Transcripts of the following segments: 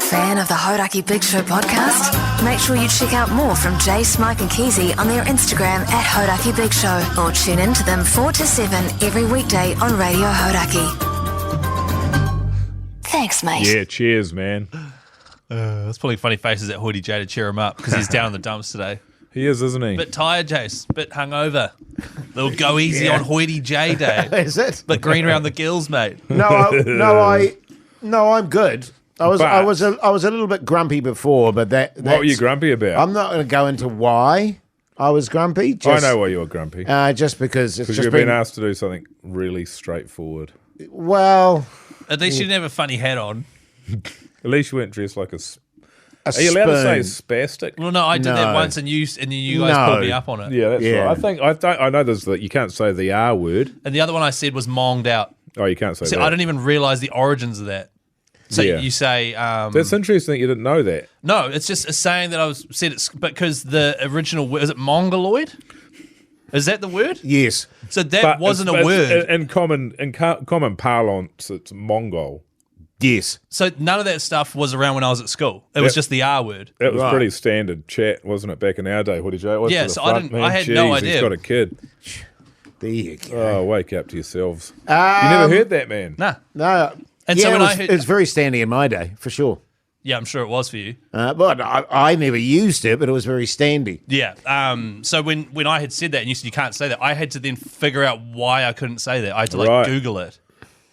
Fan of the Hauraki Big Show podcast? Make sure you check out more from Jay, Smike and Keezy on their Instagram at Hauraki Big Show, or tune in to them 4 to 7 every weekday on Radio Hauraki. Thanks, mate. Yeah, cheers, man. That's pulling funny faces at Hoodie J to cheer him up because he's down in the dumps today. He is, isn't he? Bit tired, Jace. Bit hungover. They'll go easy on Hoity J Day. Is it? But green around the gills, mate. No, I'm good. I was a little bit grumpy before, but that's... What were you grumpy about? I'm not going to go into why I was grumpy. I know why you were grumpy. Just because it's just you've been asked to do something really straightforward. Well... At least you didn't have a funny hat on. At least you weren't dressed like a Are you allowed to say spastic? Well, no, I did that once, and you guys pulled me up on it. Yeah, that's right. I know there's that you can't say the R word. And the other one I said was monged out. Oh, you can't say that. I didn't even realise the origins of that. So you say... that's interesting that you didn't know that. No, it's just a saying that it's because the original word... Is it mongoloid? Is that the word? Yes. So that wasn't a word. In common parlance, it's Mongol. Yes. So none of that stuff was around when I was at school. It was just the R word. It was pretty standard chat, wasn't it, back in our day? What did you? Yeah, so I had no idea. He's got a kid. There you go. Oh, wake up to yourselves. You never heard that, man? Nah. No. And yeah, so it was very standing in my day, for sure. Yeah, I'm sure it was for you. But I never used it, but it was very standy. Yeah. So when I had said that and you said you can't say that, I had to then figure out why I couldn't say that. I had to Google it.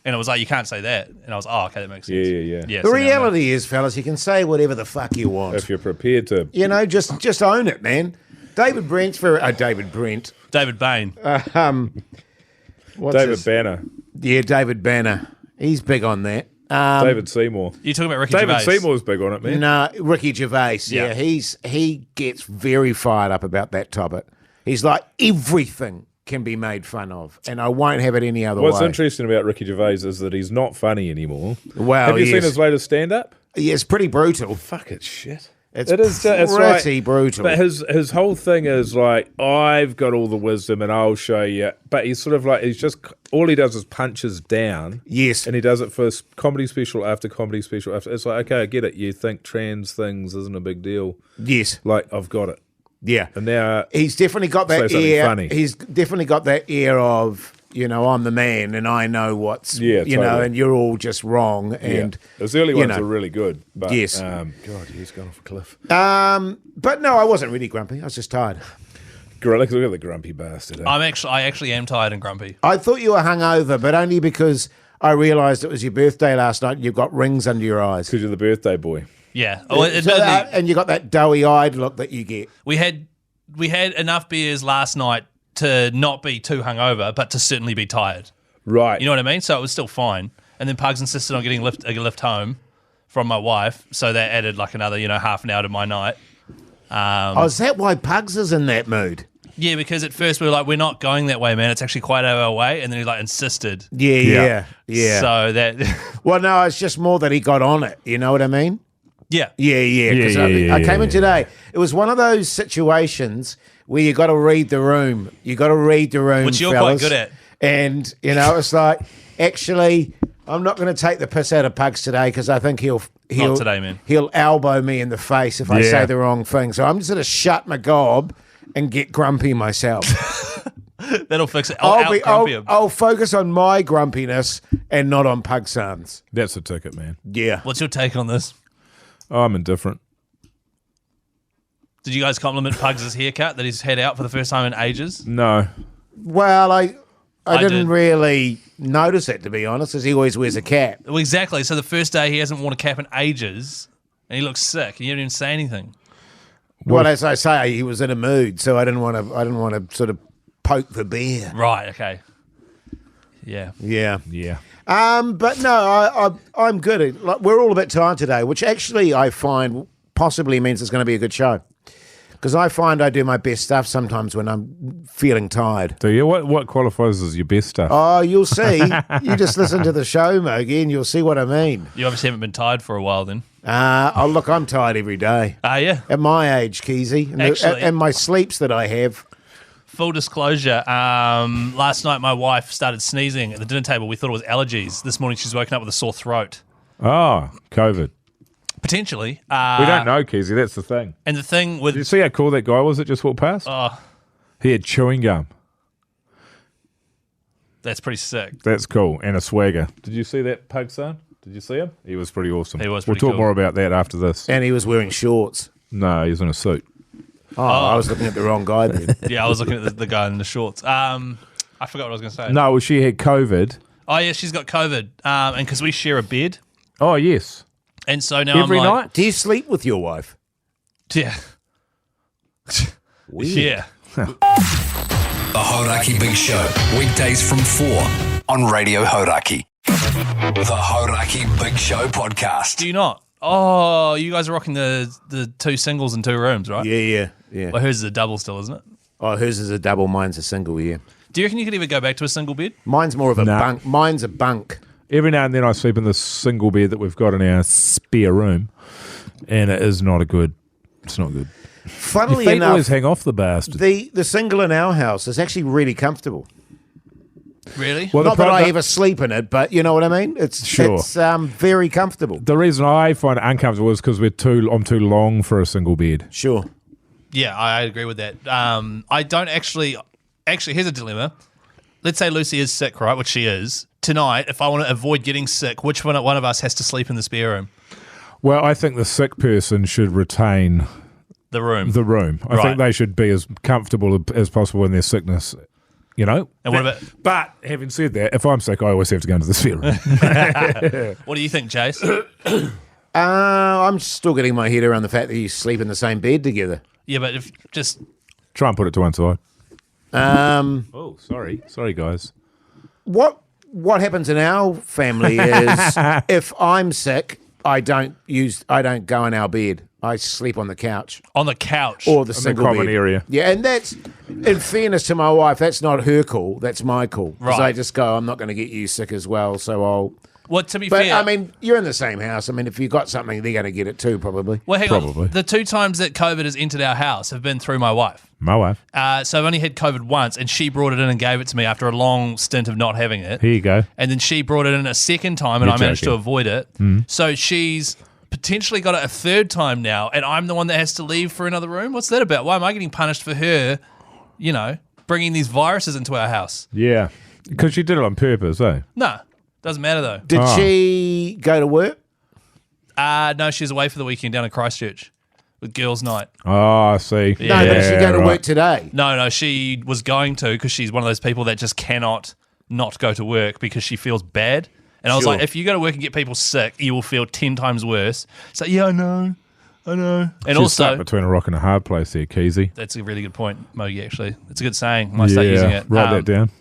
And it was like, you can't say that. And I was, oh, okay, that makes sense. Yeah. The reality is, fellas, you can say whatever the fuck you want. If you're prepared to. You know, just own it, man. David Bain. David Bain. David Banner. Yeah, David Banner. He's big on that. David Seymour. You're talking about Ricky David Gervais. Seymour's big on it, man. No, Ricky Gervais. Yeah. He gets very fired up about that topic. He's like, everything can be made fun of, and I won't have it any other way. What's interesting about Ricky Gervais is that he's not funny anymore. Well, have you seen his latest stand-up? Yeah, it's pretty brutal. Fuck, it's shit. It's pretty brutal. But his whole thing is like, I've got all the wisdom and I'll show you. But he's sort of like, all he does is punches down. Yes. And he does it for comedy special after comedy special after. It's like, okay, I get it. You think trans things isn't a big deal. Yes. Like, I've got it. Yeah. And now he's definitely got that air. Funny. He's definitely got that air of, I'm the man and I know what's, totally. And you're all just wrong. And his early ones are really good. But, yes. God, he's gone off a cliff. But no, I wasn't really grumpy. I was just tired. Look at the grumpy bastard. I actually am tired and grumpy. I thought you were hungover, but only because I realised it was your birthday last night and you've got rings under your eyes. Because you're the birthday boy. Yeah. And you got that doughy-eyed look that you get. We had enough beers last night to not be too hungover, but to certainly be tired. Right. You know what I mean? So it was still fine. And then Pugs insisted on getting a lift home from my wife, so that added like another, half an hour to my night. Is that why Pugs is in that mood? Yeah, because at first we were like, we're not going that way, man. It's actually quite out of our way. And then he insisted. Yeah. So that... Well, no, it's just more that he got on it. You know what I mean? Yeah. Yeah. I came in today. It was one of those situations where you got to read the room. You got to read the room, which you're fellas. quite good at. And it's like, actually, I'm not going to take the piss out of Pugs today because I think he'll not today, man. He'll elbow me in the face if I say the wrong thing. So I'm just going to shut my gob and get grumpy myself. That'll fix it. I'll focus on my grumpiness and not on Pug's. That's the ticket, man. Yeah. What's your take on this? Oh, I'm indifferent. Did you guys compliment Pugs' haircut that he's had out for the first time in ages? No. Well, I didn't really notice it, to be honest, as he always wears a cap. Well, exactly. So the first day he hasn't worn a cap in ages, and he looks sick. And you didn't even say anything. Well, as I say, he was in a mood, so I didn't want to sort of poke the bear. Right. Okay. Yeah. But no, I'm good. We're all a bit tired today, which actually I find possibly means it's going to be a good show. Because I find I do my best stuff sometimes when I'm feeling tired. Do you? What qualifies as your best stuff? Oh, you'll see. You just listen to the show, Mogi, and you'll see what I mean. You obviously haven't been tired for a while then. Look, I'm tired every day. Yeah. At my age, Keezy. And my sleeps that I have. Full disclosure, last night my wife started sneezing at the dinner table. We thought it was allergies. This morning she's woken up with a sore throat. Oh, COVID. Potentially. We don't know, Keezy. That's the thing. And the thing with... Did you see how cool that guy was that just walked past? He had chewing gum. That's pretty sick. That's cool. And a swagger. Did you see that, Pug Son? Did you see him? He was pretty awesome. He was We'll pretty talk cool. more about that after this. And he was wearing shorts. No, he was in a suit. Oh, I was looking at the wrong guy then. Yeah, I was looking at the guy in the shorts. I forgot what I was going to say. No, well, she had COVID. Oh, yeah, she's got COVID. And because we share a bed. Oh, yes. And so now Every I'm like... night? Do you sleep with your wife? Yeah. Yeah. The Hauraki Big Show, weekdays from 4 on Radio Hauraki. The Hauraki Big Show podcast. Do you not? Oh, you guys are rocking the 2 singles in 2 rooms, right? Yeah. Well, hers is a double still, isn't it? Oh, hers is a double, mine's a single, yeah. Do you reckon you could ever go back to a single bed? Mine's more of a bunk. Mine's a bunk. Every now and then I sleep in this single bed that we've got in our spare room, and it is not it's not good. Funnily Your feet enough, always hang off the bastard. the single in our house is actually really comfortable. Really? Well, Not that I ever sleep in it, but you know what I mean? It's very comfortable. The reason I find it uncomfortable is because I'm too long for a single bed. Sure. Yeah, I agree with that. I don't actually, here's a dilemma. Let's say Lucy is sick, right, which she is. Tonight, if I want to avoid getting sick, which one of us has to sleep in the spare room? Well, I think the sick person should retain The room. I think they should be as comfortable as possible in their sickness, you know? And what about... But having said that, if I'm sick, I always have to go into the spare room. What do you think, Jace? I'm still getting my head around the fact that you sleep in the same bed together. Yeah, but if just... Try and put it to one side. Oh, Sorry, guys. What happens in our family is if I'm sick, I don't go in our bed. I sleep on the couch. On the couch. Or the single common bed. area. Yeah, and that's, in fairness to my wife, that's not her call. That's my call. Because Right. I just go, I'm not going to get you sick as well, so I'll... Well, to be But, fair... I mean, you're in the same house. I mean, if you've got something, they're going to get it too, probably. Well, hang Probably. on. The 2 times that COVID has entered our house have been through my wife. My wife. So I've only had COVID once, and she brought it in and gave it to me after a long stint of not having it. Here you go. And then she brought it in a second time, and You're I managed to joking. avoid it. So she's potentially got it a 3rd time now, and I'm the one that has to leave for another room? What's that about? Why am I getting punished for her, bringing these viruses into our house? Yeah. Because you did it on purpose, eh? No, doesn't matter though. Did she go to work? No, she's away for the weekend down in Christchurch with girls' night. Oh, I see. Yeah. No, but did she go to right. work today? No, she was going to because she's one of those people that just cannot not go to work because she feels bad. And I was Sure. like, if you go to work and get people sick, you will feel 10 times worse. So, yeah, I know. And She's also, stuck between a rock and a hard place there, Keezy. that's a really good point, Mogi, actually. It's a good saying. I might start using it. Write that down.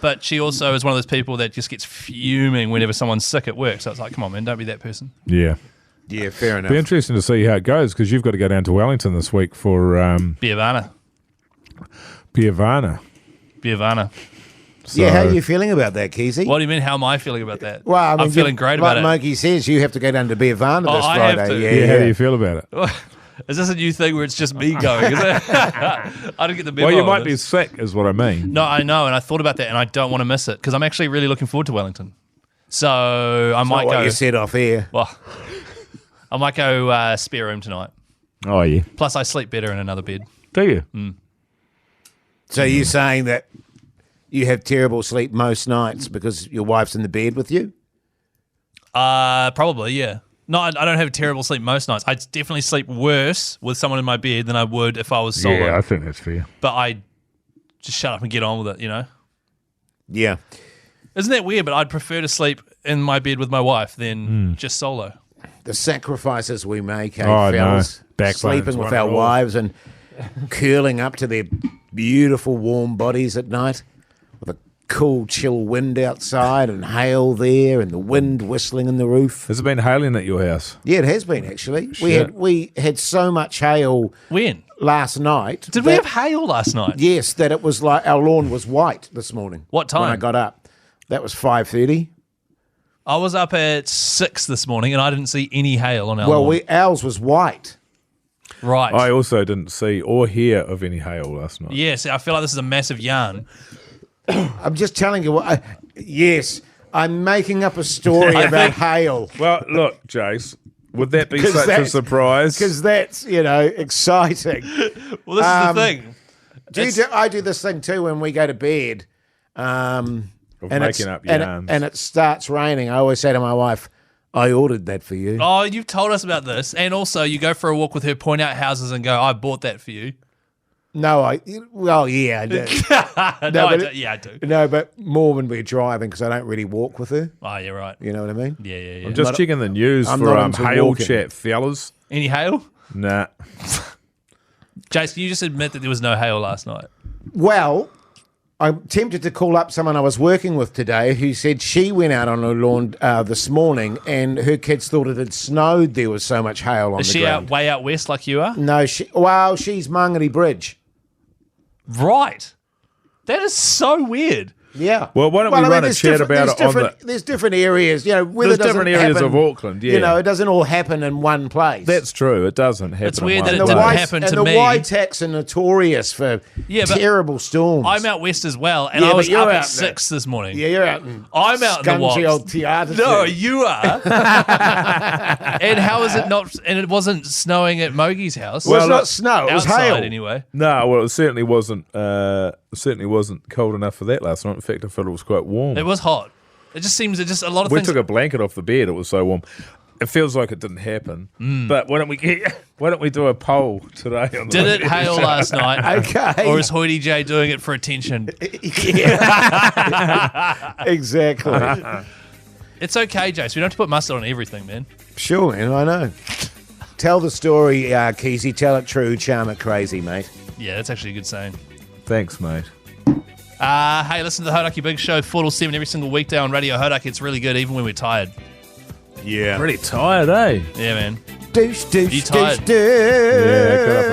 But she also is one of those people that just gets fuming whenever someone's sick at work. So it's like, come on, man, don't be that person. Yeah. Yeah, fair enough. Be interesting to see how it goes because you've got to go down to Wellington this week for Biavana. Yeah, how are you feeling about that, Keezy? What do you mean, how am I feeling about that? Well, I mean, I'm feeling great like about it. Mogi says, you have to go down to Biavana this I have Friday. to. Yeah, how do you feel about it? Is this a new thing where it's just me going? Is it? I don't get the memo. Well, you on might be this. sick, is what I mean. No, I know, and I thought about that, and I don't want to miss it because I'm actually really looking forward to Wellington. So I might Not what go. you said off air. Well, I might go spare room tonight. Oh, yeah. Plus, I sleep better in another bed. Do you? So you're saying that you have terrible sleep most nights because your wife's in the bed with you? Probably, yeah. No, I don't have terrible sleep most nights. I definitely sleep worse with someone in my bed than I would if I was solo. Yeah, I think that's fair. But I just shut up and get on with it, you know? Yeah. Isn't that weird? But I'd prefer to sleep in my bed with my wife than just solo. The sacrifices we make, Oh, no. fellas. Backbone's Sleeping with one our and all. wives and curling up to their beautiful warm bodies at night with a cool, chill wind outside and hail there and the wind whistling in the roof. Has it been hailing at your house? Yeah, it has been actually. Shit. We had so much hail When? last night. Did we that- have hail last night? Yes, that it was like our lawn was white this morning. What When I time? got up. That was 5:30. I was up at 6 this morning and I didn't see any hail on our Well, lawn. ours was white. Right. I also didn't see or hear of any hail last night. Yeah, see, I feel like this is a massive yarn. I'm just telling you what. Yes, I'm making up a story about hail. Well, look, Jace, Would that be 'Cause such a that's- surprise? Because that's, exciting. Well, this is the thing. I do this thing too when we go to bed. Of And making up and yarns. and it starts raining. I always say to my wife, I ordered that for you. Oh, you've told us about this. And also, you go for a walk with her, point out houses and go, I bought that for you. No, yeah, I do. I do. No, but more when we're driving because I don't really walk with her. Oh, you're right. You know what I mean? Yeah. I'm just checking the news I'm for not into hail walking. chat, fellas. Any hail? Nah. Jason, you just admit that there was no hail last night. Well, I'm tempted to call up someone I was working with today who said she went out on her lawn this morning and her kids thought it had snowed. There was so much hail on Is the she ground. way out west like you are? No, she's Mangere Bridge. Right. That is so weird. Yeah. Well, why don't we run a there's chat different- about there's it on different- There's different areas, where There's different areas of Auckland, yeah. It doesn't all happen in one place. That's true. It doesn't happen. It's weird in that it one didn't place. happen and to the me. Waitaks are notorious for Yeah, but terrible storms. I'm out west as well, and Yeah, I but was you're up out at there. 6 this morning. Yeah, you're out in I'm out in the scungy wops. old Tiata. No, you are. And how is it not? And it wasn't snowing at Mogie's house. Well, it's Well, not snow. It was outside hail. anyway. No, well, it certainly wasn't. Cold enough for that last night. In fact, I felt it was quite warm. It was hot. It just seems a lot of We things. took a blanket off the bed. It was so warm. It feels like it didn't happen. But why don't we do a poll today? On the Did it radio hail show? last night? Okay. Or is Hoity J doing it for attention? Exactly. It's okay, Jace. We don't have to put mustard on everything, man. Sure, man, I know. Tell the story, Keezy. Tell it true, charm it crazy, mate. Yeah, that's actually a good saying. Thanks, mate. Hey, listen to the Hauraki Big Show 4 till 7 every single weekday on Radio Hauraki. It's really good, even when we're tired. Yeah. Pretty tired, eh? Yeah, man. Douche, douche, You tired? douche, douche. Yeah, got up